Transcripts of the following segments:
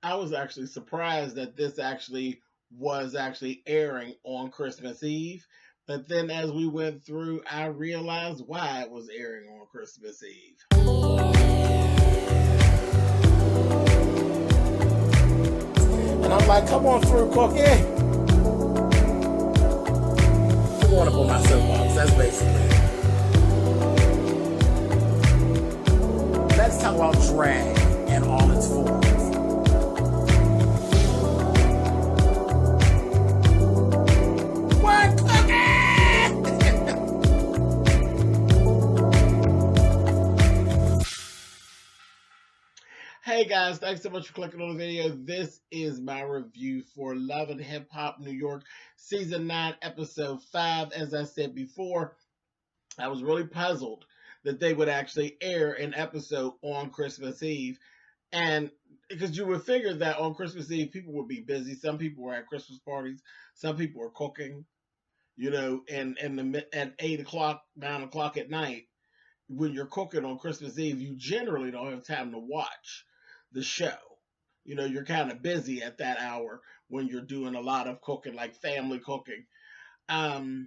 I was actually surprised that this actually was actually airing on Christmas Eve. But then as we went through, I realized why it was airing on Christmas Eve. And I'm like, come on through, Cookie. I'm going up on my soapbox. That's basically it. Let's talk about drag and all its forms. What, Cookie? Hey guys, thanks so much for clicking on the video. This is my review for Love and Hip Hop New York Season 9, Episode 5. As I said before, I was really puzzled that they would actually air an episode on Christmas Eve. And because you would figure that on Christmas Eve, people would be busy. Some people were at Christmas parties. Some people were cooking, and at 8 o'clock, 9 o'clock at night, when you're cooking on Christmas Eve, you generally don't have time to watch the show. You're kind of busy at that hour when you're doing a lot of cooking, like family cooking. Um,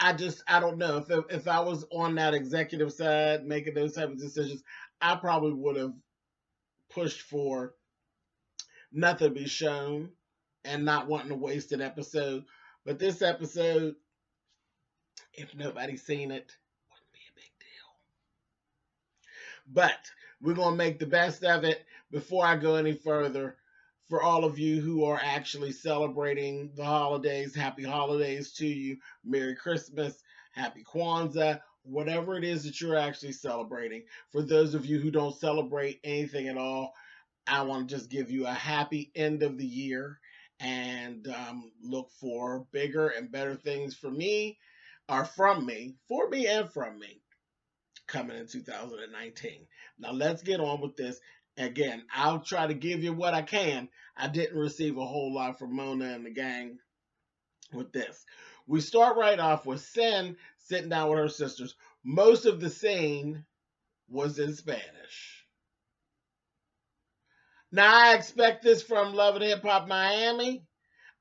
I don't know if I was on that executive side making those type of decisions, I probably would have pushed for nothing to be shown and not wanting to waste an episode. But this episode, if nobody's seen it, wouldn't be a big deal. But we're going to make the best of it. Before I go any further, for all of you who are actually celebrating the holidays, happy holidays to you. Merry Christmas, happy Kwanzaa, whatever it is that you're actually celebrating. For those of you who don't celebrate anything at all, I want to just give you a happy end of the year and look for bigger and better things for me, or from me, for me and from me, coming in 2019. Now let's get on with this. Again, I'll try to give you what I can. I didn't receive a whole lot from Mona and the gang with this. We start right off with Cyn sitting down with her sisters. Most of the scene was in Spanish. Now I expect this from Love and Hip Hop Miami.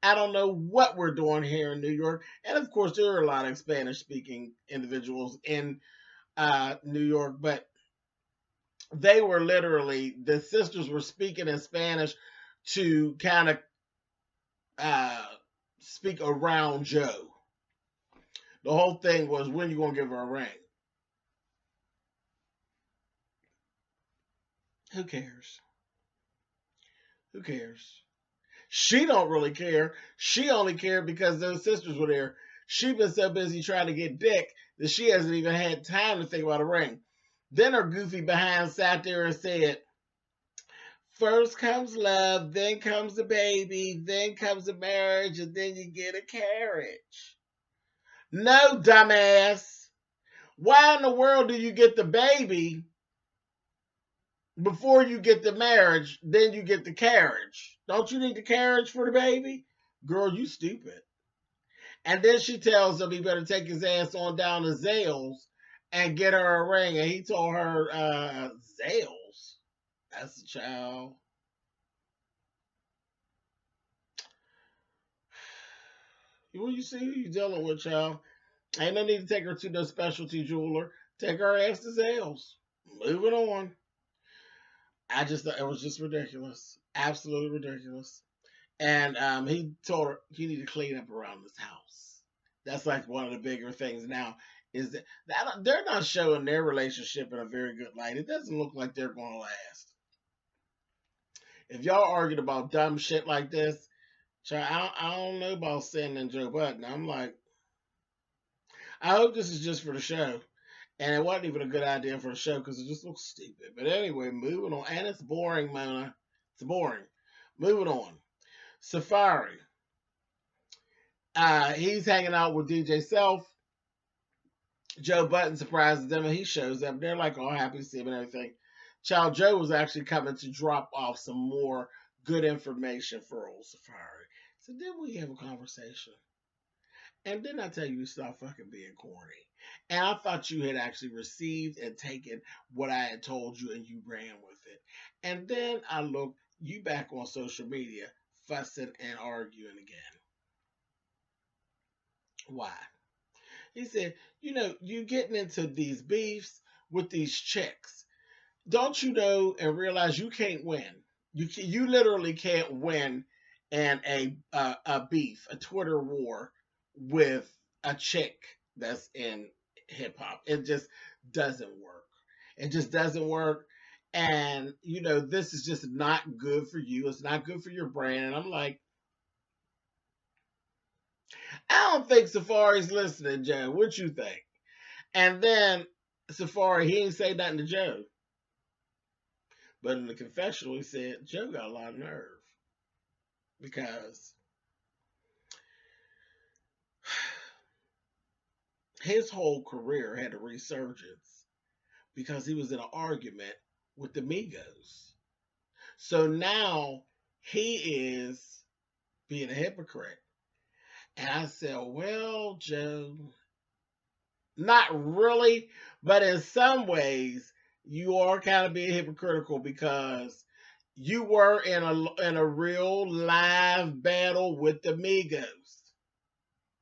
I don't know what we're doing here in New York. And of course, there are a lot of Spanish speaking individuals in New York, but they were literally, the sisters were speaking in Spanish to kind of speak around Joe. The whole thing was, when you gonna give her a ring? Who cares? Who cares? She don't really care. She only cared because those sisters were there. She been so busy trying to get dick that she hasn't even had time to think about a ring. Then her goofy behind sat there and said, first comes love, then comes the baby, then comes the marriage, and then you get a carriage. No, dumbass. Why in the world do you get the baby before you get the marriage, then you get the carriage? Don't you need the carriage for the baby? Girl, you stupid. And then she tells him he better take his ass on down to Zales and get her a ring. And he told her, Zales? That's a child. Well, you see who you dealing with, child. Ain't no need to take her to no specialty jeweler. Take her ass to Zales. Moving on. I just thought it was just ridiculous. Absolutely ridiculous. And he told her he needed to clean up around this house. That's like one of the bigger things now, is that they're not showing their relationship in a very good light. It doesn't look like they're going to last. If y'all arguing about dumb shit like this, I don't know about Cyn and Joe Budden. I'm like, I hope this is just for the show. And it wasn't even a good idea for the show because it just looks stupid. But anyway, moving on. And it's boring, Mona. It's boring. Moving on. Safaree. He's hanging out with DJ Self. Joe Budden surprises them and he shows up. They're like all happy to see him and everything. Child Joe was actually coming to drop off some more good information for old Safaree. So then we have a conversation. And didn't I tell you to stop fucking being corny? And I thought you had actually received and taken what I had told you and you ran with it. And then I looked you back on social media fussing and arguing again. Why? He said, you getting into these beefs with these chicks. Don't you know and realize you can't win? You literally can't win in a beef, a Twitter war with a chick that's in hip hop. It just doesn't work. It just doesn't work. And this is just not good for you. It's not good for your brand. And I'm like, I don't think Safaree's listening, Joe. What you think? And then Safaree, he ain't say nothing to Joe. But in the confessional, he said Joe got a lot of nerve because his whole career had a resurgence because he was in an argument with the Migos. So now he is being a hypocrite. And I said, well, Joe, not really, but in some ways, you are kind of being hypocritical because you were in a real live battle with the Migos.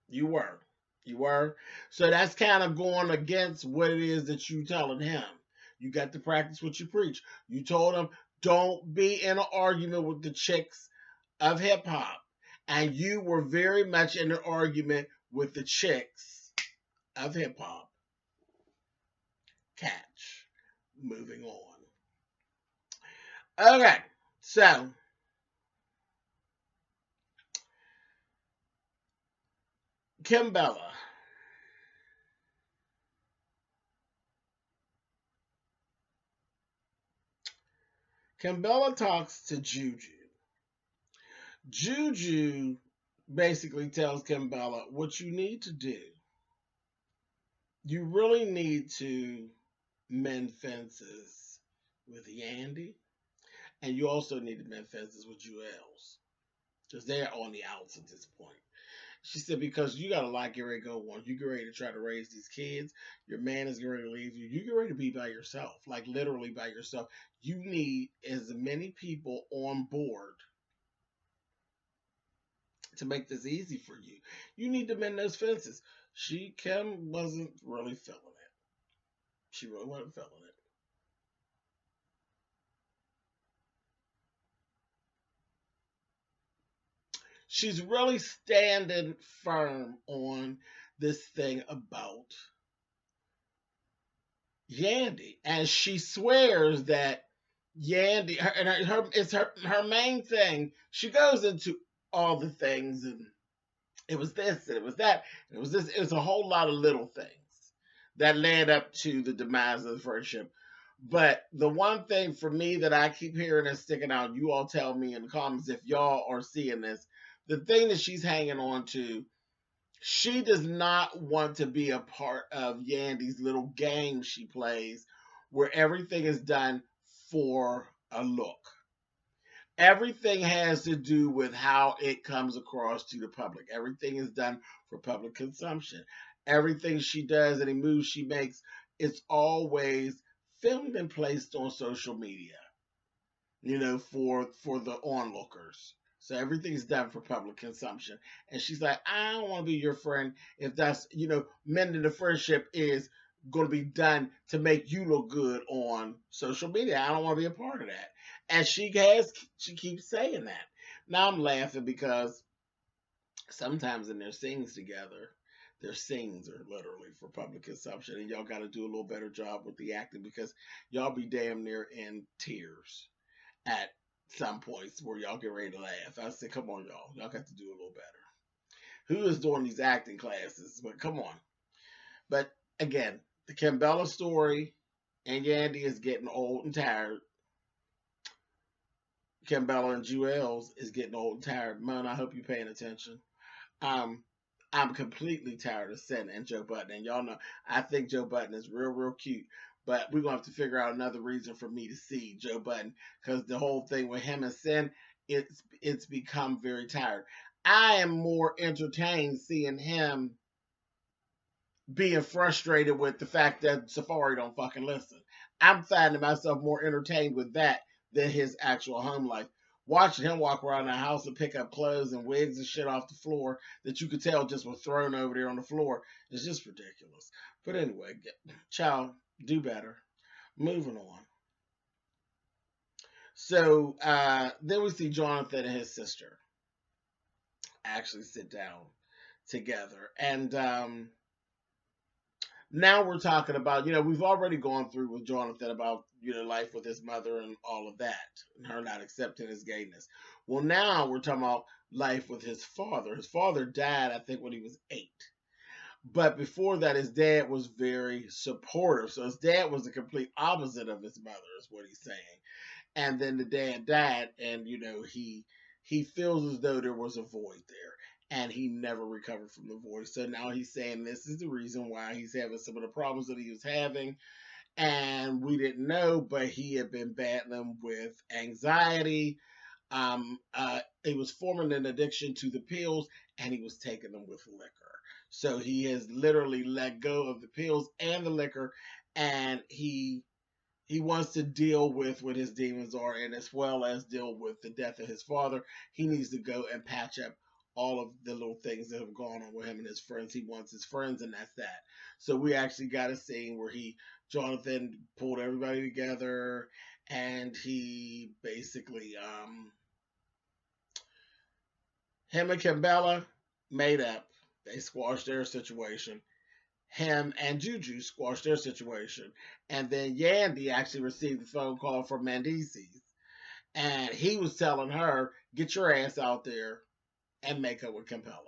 You were. You were. So that's kind of going against what it is that you telling him. You got to practice what you preach. You told him, don't be in an argument with the chicks of hip hop. And you were very much in an argument with the chicks of hip hop. Catch. Moving on. Okay. So, Kimbella. Kimbella talks to Juju. Juju basically tells Kimbella what you need to do. You really need to mend fences with Yandy, and you also need to mend fences with Jewels because they're on the outs at this point. She said, because you got a lot getting ready to go on. You get ready to try to raise these kids. Your man is getting ready to leave you. You get ready to be by yourself, like literally by yourself. You need as many people on board to make this easy for you. You need to mend those fences. Kim wasn't really feeling it. She really wasn't feeling it. She's really standing firm on this thing about Yandy, and she swears that Yandy, it's her main thing. She goes into all the things, and it was this, and it was that, and it was this. It was a whole lot of little things that led up to the demise of the friendship. But the one thing for me that I keep hearing and sticking out, you all tell me in the comments if y'all are seeing this. The thing that she's hanging on to, she does not want to be a part of Yandy's little game she plays where everything is done for a look. Everything has to do with how it comes across to the public. Everything is done for public consumption. Everything she does, any moves she makes, it's always filmed and placed on social media, for the onlookers. So everything's done for public consumption. And she's like, I don't want to be your friend if that's, mending the friendship is going to be done to make you look good on social media. I don't want to be a part of that. And she keeps saying that. Now I'm laughing because sometimes in their sings together, their sings are literally for public consumption. And y'all got to do a little better job with the acting because y'all be damn near in tears at some points where y'all get ready to laugh. I said, come on, y'all. Y'all got to do a little better. Who is doing these acting classes? But come on. But again, the Kimbella story and Yandy is getting old and tired. Kimbella and Jewels is getting old and tired. Man, I hope you're paying attention. I'm completely tired of Cyn and Joe Budden. And y'all know, I think Joe Budden is real, real cute. But we're going to have to figure out another reason for me to see Joe Budden. Because the whole thing with him and Cyn, it's become very tired. I am more entertained seeing him being frustrated with the fact that Safaree don't fucking listen. I'm finding myself more entertained with that than his actual home life. Watching him walk around the house and pick up clothes and wigs and shit off the floor that you could tell just were thrown over there on the floor is just ridiculous. But anyway, child, do better. Moving on. So then we see Jonathan and his sister actually sit down together. And now we're talking about, we've already gone through with Jonathan about, life with his mother and all of that, and her not accepting his gayness. Well, now we're talking about life with his father. His father died, I think, when he was 8. But before that, his dad was very supportive. So his dad was the complete opposite of his mother, is what he's saying. And then the dad died, and he feels as though there was a void there, and he never recovered from the void. So now he's saying this is the reason why he's having some of the problems that he was having, and we didn't know, but he had been battling with anxiety. He was forming an addiction to the pills, and he was taking them with liquor. So he has literally let go of the pills and the liquor, and he wants to deal with what his demons are, and as well as deal with the death of his father. He needs to go and patch up all of the little things that have gone on with him and his friends. He wants his friends, and that's that. So we actually got a scene where Jonathan pulled everybody together, and he basically him and Kimbella made up. They squashed their situation. Him and Juju squashed their situation. And then Yandy actually received a phone call from Mendices. And he was telling her, get your ass out there and make up with Kimbella.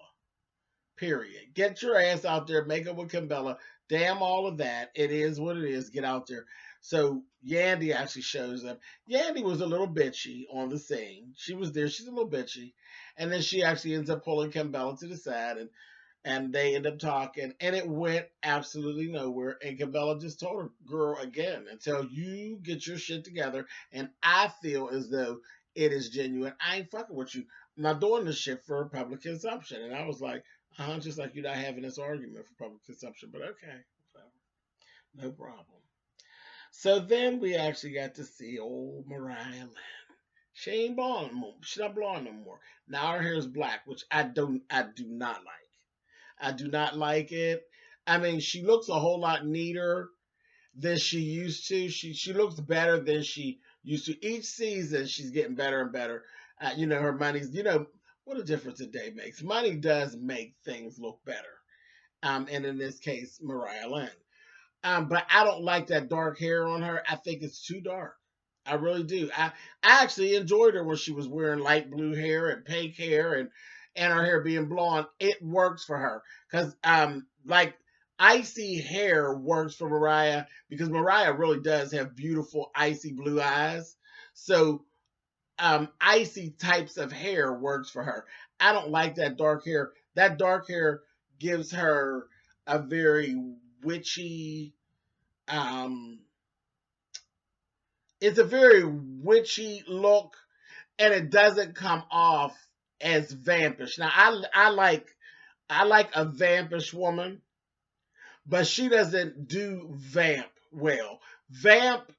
Period. Get your ass out there, make up with Kimbella. Damn all of that. It is what it is. Get out there. So Yandy actually shows up. Yandy was a little bitchy on the scene. She was there. She's a little bitchy. And then she actually ends up pulling Kimbella to the side, and they end up talking, and it went absolutely nowhere. And Cabela just told her, girl, again, until you get your shit together, and I feel as though it is genuine, I ain't fucking with you. I'm not doing this shit for public consumption. And I was like, just like you're not having this argument for public consumption, but okay, whatever. No problem. So then we actually got to see old Mariah Lyn. She ain't blonde no more. She's not blonde no more. Now her hair is black, which I do not like. I do not like it. I mean, she looks a whole lot neater than she used to. She looks better than she used to. Each season, she's getting better and better. Her money's, what a difference a day makes. Money does make things look better. And in this case, Mariah Lyn. But I don't like that dark hair on her. I think it's too dark. I really do. I actually enjoyed her when she was wearing light blue hair and pink hair and her hair being blonde. It works for her because like icy hair works for Mariah because Mariah really does have beautiful icy blue eyes. So icy types of hair works for her. I don't like that dark hair. That dark hair gives her a very witchy um it's a very witchy look, and it doesn't come off as vampish. Now I like a vampish woman, but she doesn't do vamp well. Vamp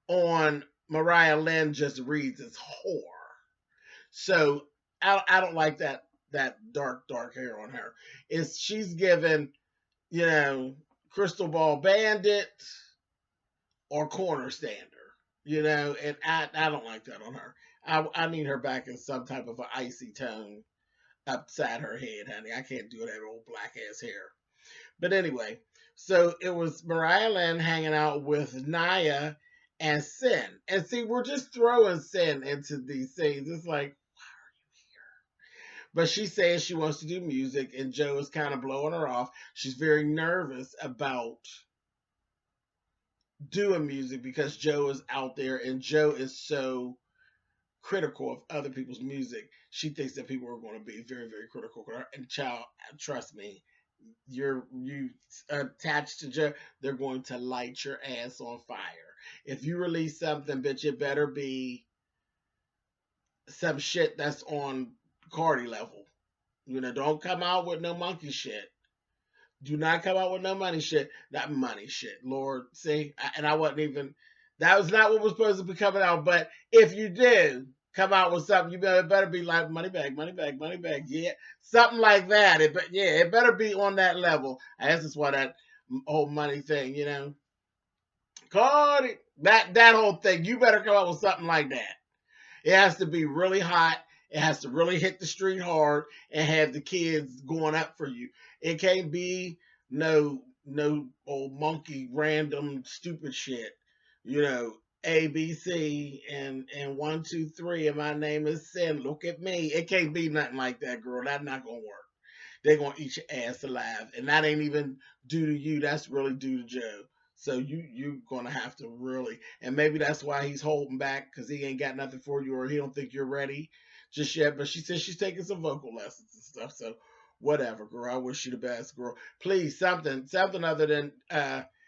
on Mariah Lyn just reads as whore. So I don't like that dark hair on her. She's given, Crystal Ball Bandit or Corner Stander, and I don't like that on her. I need her back in some type of an icy tone upside her head, honey. I can't do that old black ass hair. But anyway, so it was Mariah Lyn hanging out with Naya and Cyn. And see, we're just throwing Cyn into these scenes. It's like, but she says she wants to do music, and Joe is kind of blowing her off. She's very nervous about doing music because Joe is out there, and Joe is so critical of other people's music. She thinks that people are going to be very, very critical of her. And child, trust me, you attached to Joe, they're going to light your ass on fire. If you release something, bitch, it better be some shit that's on Cardi level. Don't come out with no monkey shit. Do not come out with no money shit. Not money shit, Lord. See, and I wasn't even. That was not what was supposed to be coming out. But if you do come out with something, you better be like money bag, money bag, money bag. Yeah, something like that. It better be on that level. I guess that's why that whole money thing, Cardi, that whole thing. You better come out with something like that. It has to be really hot. It has to really hit the street hard and have the kids going up for you. It can't be no old monkey random stupid shit. You know, ABC and 1 2 3 and my name is Cyn. Look at me. It can't be nothing like that, girl. That's not gonna work. They're gonna eat your ass alive, and that ain't even due to you. That's really due to Joe. So you gonna have to really, and maybe that's why he's holding back because he ain't got nothing for you, or he don't think you're ready just yet. But she says she's taking some vocal lessons and stuff. So whatever, girl. I wish you the best, girl. Please, something other than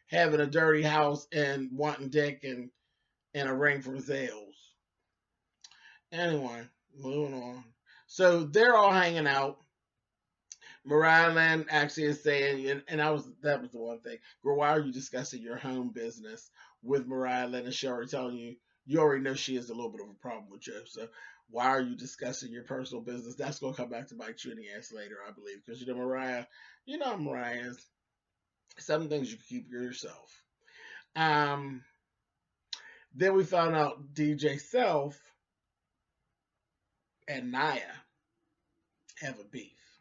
having a dirty house and wanting dick and a ring from Zales. Anyway, moving on. So they're all hanging out. Mariah Lyn actually is saying, and that was the one thing. Girl, why are you discussing your home business with Mariah Lyn? And she already telling you already know she has a little bit of a problem with Joe. So why are you discussing your personal business? That's gonna come back to bite you in the ass later, I believe, because Mariah, Mariah is some things you can keep yourself. Um, then we found out DJ Self and Naya have a beef,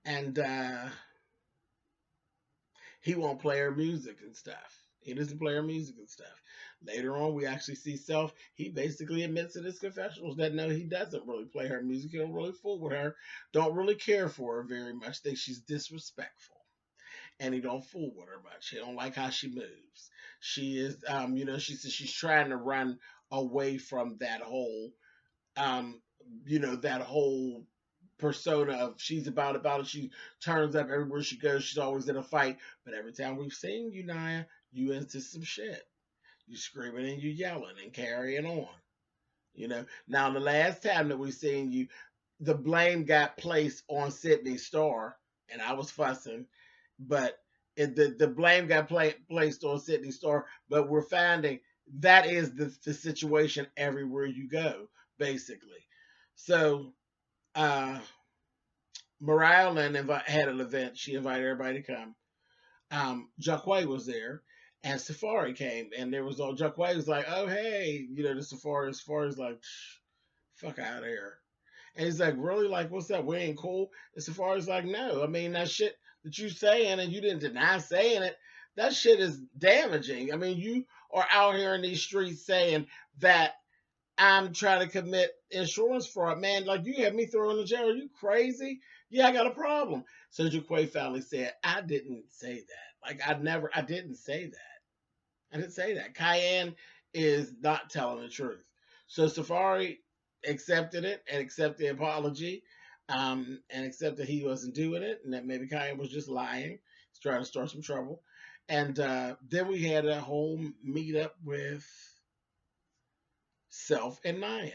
and he won't play her music and stuff. He doesn't play her music and stuff. Later on, we actually see Self. He basically admits in his confessionals that no, he doesn't really play her music. He don't really fool with her. Don't really care for her very much. Think she's disrespectful, and he don't fool with her much. He don't like how she moves. She is, she says she's trying to run away from that whole, um, that whole persona of she's about it. She turns up everywhere she goes. She's always in a fight. But every time we've seen you, Naya, you into some shit. You screaming and you yelling and carrying on. Now the last time that we seen you, the blame got placed on Sydney Starr, and I was fussing, but the blame got placed on Sydney Starr. But we're finding that is the situation everywhere you go, basically. So uh, Mariah Lyn had an event. She invited everybody to come. Jacquay was there, and Safaree came, and there was all Jacquay was like, "Oh hey, the Safaree's like, fuck out of here." And he's like, "Really? Like, what's up? We ain't cool." And Safaree's like, "No, I mean that shit that you saying, and you didn't deny saying it. That shit is damaging. I mean, you are out here in these streets saying that I'm trying to commit insurance fraud. Man, like you had me thrown in jail. Are you crazy? Yeah, I got a problem." So Jaquay finally said, "I didn't say that. Like I didn't say that. I didn't say that. Cayenne is not telling the truth." So Safaree accepted it and accepted the apology, and accepted he wasn't doing it and that maybe Cayenne was just lying. He's trying to start some trouble. And then we had a whole meetup with Self and Naya.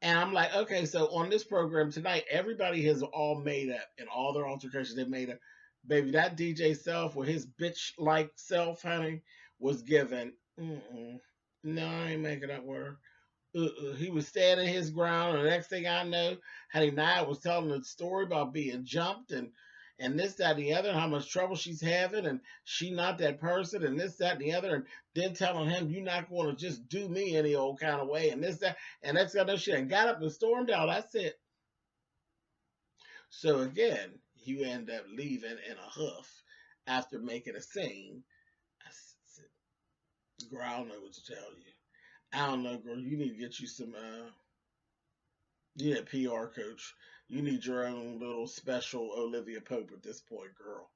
And I'm like, okay, so on this program tonight, everybody has all made up and all their altercations they made up. Baby, that DJ Self with his bitch like self, honey, was given. No, I ain't making up with her. He was standing his ground, and the next thing I know, Honey Nia was telling a story about being jumped and this, that, and the other, and how much trouble she's having, and she not that person, and this, that, and the other, and then telling him, "You're not going to just do me any old kind of way," and this, that, and next thing I know, she done got up and stormed out. That's it. So again, you end up leaving in a huff after making a scene. I said, "Girl, I don't know what to tell you. I don't know, girl. You need to get you some yeah, PR coach. You need your own little special Olivia Pope at this point, girl."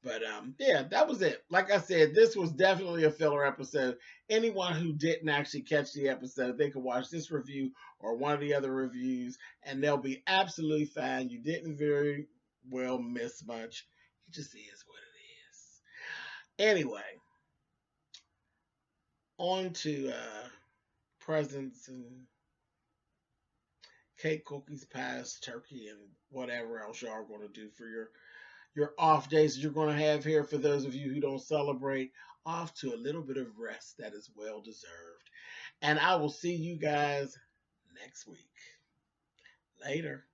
But yeah, that was it. Like I said, this was definitely a filler episode. Anyone who didn't actually catch the episode, they can watch this review or one of the other reviews, and they'll be absolutely fine. You didn't very well miss much. It just is what it is. Anyway, on to presents and cake, cookies, pies, turkey, and whatever else y'all are going to do for your off days that you're going to have here. For those of you who don't celebrate, off to a little bit of rest that is well deserved. And I will see you guys next week. Later.